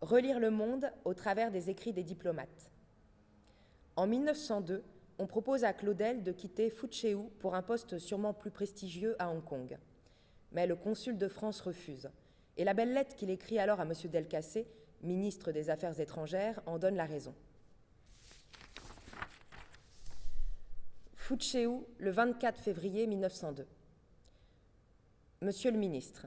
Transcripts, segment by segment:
Relire le monde au travers des écrits des diplomates. En 1902, on propose à Claudel de quitter Fu-Chiu pour un poste sûrement plus prestigieux à Hong Kong. Mais le consul de France refuse. Et la belle lettre qu'il écrit alors à M. Delcassé, ministre des Affaires étrangères, en donne la raison. Fu-Chiu, le 24 février 1902. Monsieur le ministre,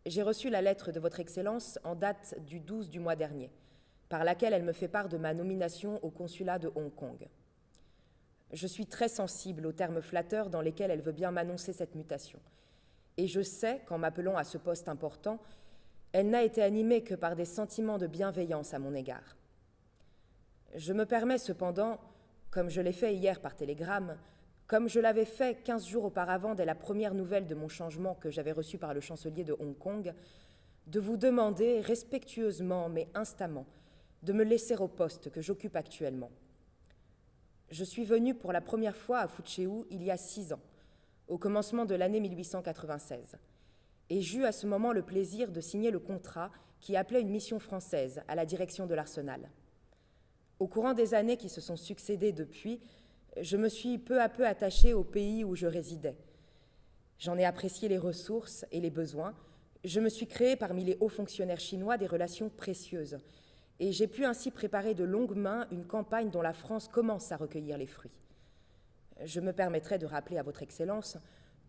j'ai reçu la lettre de votre Excellence en date du 12 du mois dernier, par laquelle elle me fait part de ma nomination au consulat de Hong Kong. Je suis très sensible aux termes flatteurs dans lesquels elle veut bien m'annoncer cette mutation. Et je sais qu'en m'appelant à ce poste important, elle n'a été animée que par des sentiments de bienveillance à mon égard. Je me permets cependant, comme je l'ai fait hier par télégramme, comme je l'avais fait 15 jours auparavant dès la première nouvelle de mon changement que j'avais reçue par le chancelier de Hong Kong, de vous demander respectueusement mais instamment de me laisser au poste que j'occupe actuellement. Je suis venue pour la première fois à Fu-Chiu il y a 6 ans, au commencement de l'année 1896, et j'eus à ce moment le plaisir de signer le contrat qui appelait une mission française à la direction de l'Arsenal. Au courant des années qui se sont succédées depuis, je me suis peu à peu attachée au pays où je résidais. J'en ai apprécié les ressources et les besoins. Je me suis créée parmi les hauts fonctionnaires chinois des relations précieuses. Et j'ai pu ainsi préparer de longue main une campagne dont la France commence à recueillir les fruits. Je me permettrai de rappeler à votre Excellence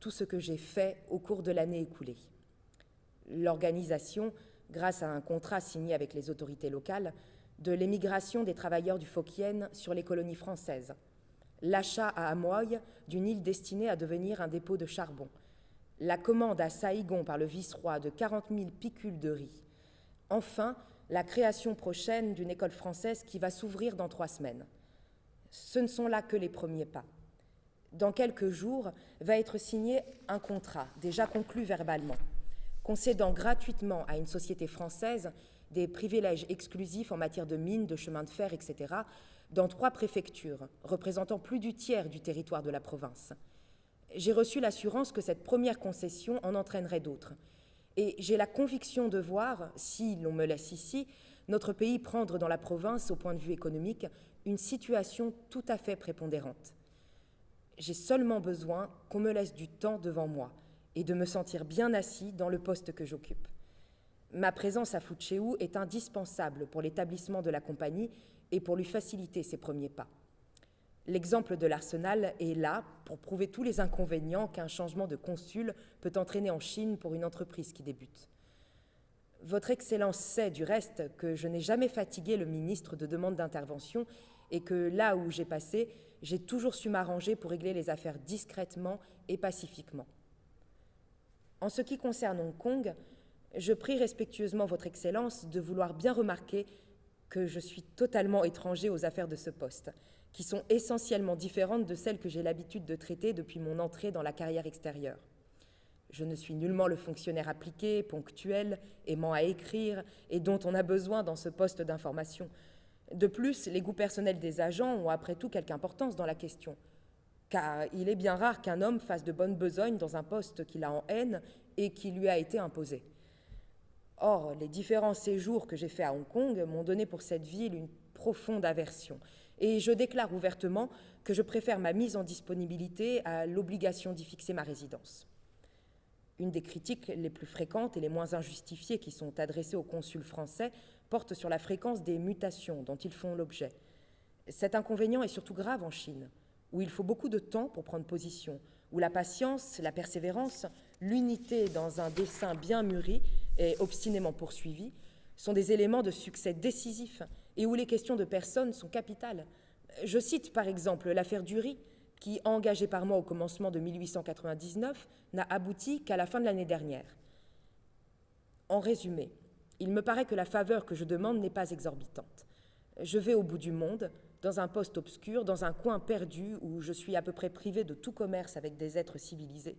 tout ce que j'ai fait au cours de l'année écoulée. L'organisation, grâce à un contrat signé avec les autorités locales, de l'émigration des travailleurs du Fokien sur les colonies françaises, l'achat à Amoy d'une île destinée à devenir un dépôt de charbon, la commande à Saïgon par le vice-roi de 40 000 picules de riz, enfin la création prochaine d'une école française qui va s'ouvrir dans 3 semaines. Ce ne sont là que les premiers pas. Dans quelques jours va être signé un contrat, déjà conclu verbalement, concédant gratuitement à une société française des privilèges exclusifs en matière de mines, de chemins de fer, etc., dans 3 préfectures, représentant plus du tiers du territoire de la province. J'ai reçu l'assurance que cette première concession en entraînerait d'autres. Et j'ai la conviction de voir, si l'on me laisse ici, notre pays prendre dans la province, au point de vue économique, une situation tout à fait prépondérante. J'ai seulement besoin qu'on me laisse du temps devant moi et de me sentir bien assis dans le poste que j'occupe. Ma présence à Fu-Chiu est indispensable pour l'établissement de la compagnie et pour lui faciliter ses premiers pas. L'exemple de l'Arsenal est là pour prouver tous les inconvénients qu'un changement de consul peut entraîner en Chine pour une entreprise qui débute. Votre Excellence sait du reste que je n'ai jamais fatigué le ministre de demandes d'intervention et que là où j'ai passé, j'ai toujours su m'arranger pour régler les affaires discrètement et pacifiquement. En ce qui concerne Hong Kong, je prie respectueusement votre Excellence de vouloir bien remarquer que je suis totalement étranger aux affaires de ce poste, qui sont essentiellement différentes de celles que j'ai l'habitude de traiter depuis mon entrée dans la carrière extérieure. Je ne suis nullement le fonctionnaire appliqué, ponctuel, aimant à écrire et dont on a besoin dans ce poste d'information. De plus, les goûts personnels des agents ont après tout quelque importance dans la question, car il est bien rare qu'un homme fasse de bonne besogne dans un poste qu'il a en haine et qui lui a été imposé. Or, les différents séjours que j'ai faits à Hong Kong m'ont donné pour cette ville une profonde aversion, et je déclare ouvertement que je préfère ma mise en disponibilité à l'obligation d'y fixer ma résidence. Une des critiques les plus fréquentes et les moins injustifiées qui sont adressées aux consuls français porte sur la fréquence des mutations dont ils font l'objet. Cet inconvénient est surtout grave en Chine, où il faut beaucoup de temps pour prendre position, où la patience, la persévérance, l'unité dans un dessein bien mûri et obstinément poursuivi sont des éléments de succès décisifs et où les questions de personnes sont capitales. Je cite par exemple l'affaire du riz, qui, engagée par moi au commencement de 1899, n'a abouti qu'à la fin de l'année dernière. En résumé, il me paraît que la faveur que je demande n'est pas exorbitante. Je vais au bout du monde, dans un poste obscur, dans un coin perdu où je suis à peu près privé de tout commerce avec des êtres civilisés.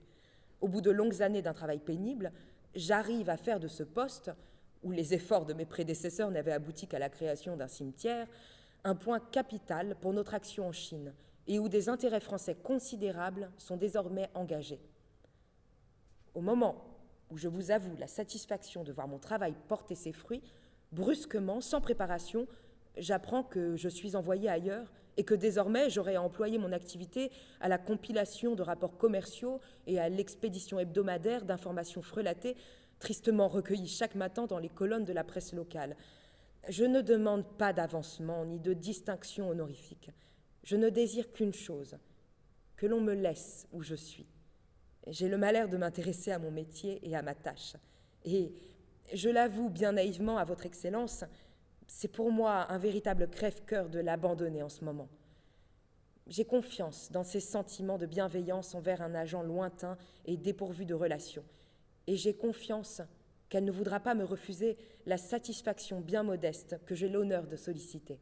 Au bout de longues années d'un travail pénible, j'arrive à faire de ce poste, où les efforts de mes prédécesseurs n'avaient abouti qu'à la création d'un cimetière, un point capital pour notre action en Chine, et où des intérêts français considérables sont désormais engagés. Au moment où je vous avoue la satisfaction de voir mon travail porter ses fruits, brusquement, sans préparation, j'apprends que je suis envoyée ailleurs et que désormais j'aurai à employer mon activité à la compilation de rapports commerciaux et à l'expédition hebdomadaire d'informations frelatées, tristement recueillies chaque matin dans les colonnes de la presse locale. Je ne demande pas d'avancement ni de distinction honorifique. Je ne désire qu'une chose, que l'on me laisse où je suis. J'ai le malheur de m'intéresser à mon métier et à ma tâche. Et je l'avoue bien naïvement à votre Excellence, c'est pour moi un véritable crève-cœur de l'abandonner en ce moment. J'ai confiance dans ses sentiments de bienveillance envers un agent lointain et dépourvu de relations. Et j'ai confiance qu'elle ne voudra pas me refuser la satisfaction bien modeste que j'ai l'honneur de solliciter.